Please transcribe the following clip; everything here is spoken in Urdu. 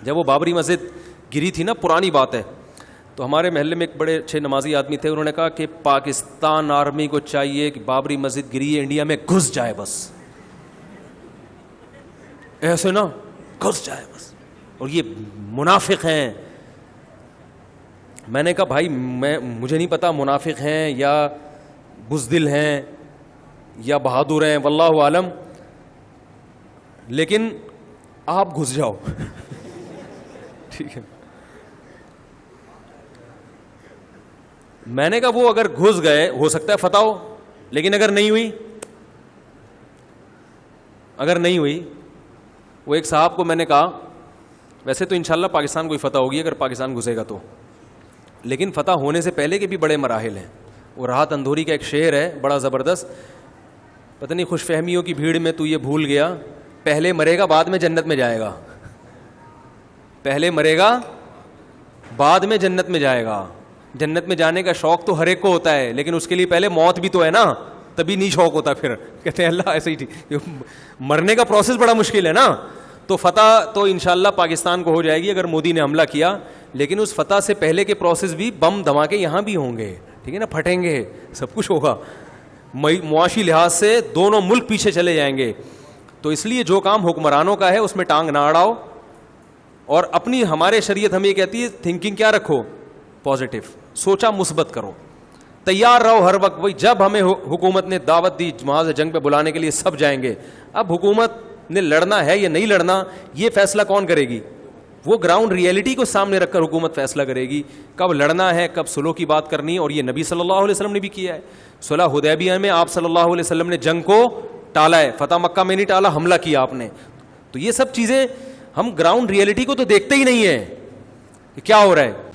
جب وہ بابری مسجد گری تھی نا، پرانی بات ہے، تو ہمارے محلے میں ایک بڑے اچھے نمازی آدمی تھے، انہوں نے کہا کہ پاکستان آرمی کو چاہیے کہ بابری مسجد گری ہے انڈیا میں گھس جائے، بس ایسے نا گھس جائے بس، اور یہ منافق ہیں. میں نے کہا بھائی مجھے نہیں پتا منافق ہیں یا بزدل ہیں یا بہادر ہیں، واللہ عالم، لیکن آپ گھس جاؤ. ٹھیک ہے. میں نے کہا وہ اگر گھس گئے ہو سکتا ہے فتح ہو، لیکن اگر نہیں ہوئی، وہ ایک صاحب کو میں نے کہا ویسے تو انشاءاللہ پاکستان کو ہی فتح ہوگی اگر پاکستان گھسے گا تو، لیکن فتح ہونے سے پہلے کے بھی بڑے مراحل ہیں. وہ راحت اندھوری کا ایک شعر ہے بڑا زبردست، پتہ نہیں خوش فہمیوں کی بھیڑ میں تو یہ بھول گیا، پہلے مرے گا بعد میں جنت میں جائے گا، پہلے مرے گا بعد میں جنت میں جائے گا. جنت میں جانے کا شوق تو ہر ایک کو ہوتا ہے، لیکن اس کے لیے پہلے موت بھی تو ہے نا، تبھی نہیں شوق ہوتا. پھر کہتے ہیں اللہ ایسے ہی ٹھیک، مرنے کا پروسیس بڑا مشکل ہے نا. تو فتح تو انشاءاللہ پاکستان کو ہو جائے گی اگر مودی نے حملہ کیا، لیکن اس فتح سے پہلے کے پروسیس بھی بم دھماکے یہاں بھی ہوں گے، ٹھیک ہے نا، پھٹیں گے، سب کچھ ہوگا. معاشی لحاظ سے دونوں ملک پیچھے چلے جائیں گے. تو اس لیے جو کام حکمرانوں کا ہے اس میں ٹانگ نہ اڑاؤ، اور اپنی ہمارے شریعت ہمیں یہ کہتی ہے تھنکنگ کیا رکھو، پازیٹیو، سوچا مثبت کرو، تیار رہو ہر وقت. وہی جب ہمیں حکومت نے دعوت دی محاذ جنگ پہ بلانے کے لیے سب جائیں گے. اب حکومت نے لڑنا ہے یا نہیں لڑنا یہ فیصلہ کون کرے گی؟ وہ گراؤنڈ ریئلٹی کو سامنے رکھ کر حکومت فیصلہ کرے گی کب لڑنا ہے، کب سلو کی بات کرنی ہے. اور یہ نبی صلی اللہ علیہ وسلم نے بھی کیا ہے. صلح حدیبیہ میں آپ صلی اللہ علیہ وسلم نے جنگ کو ٹالا ہے، فتح مکہ میں نہیں ٹالا، حملہ کیا آپ نے. تو یہ سب چیزیں ہم گراؤنڈ ریئلٹی کو تو دیکھتے ہی نہیں ہیں کہ کیا ہو رہا ہے.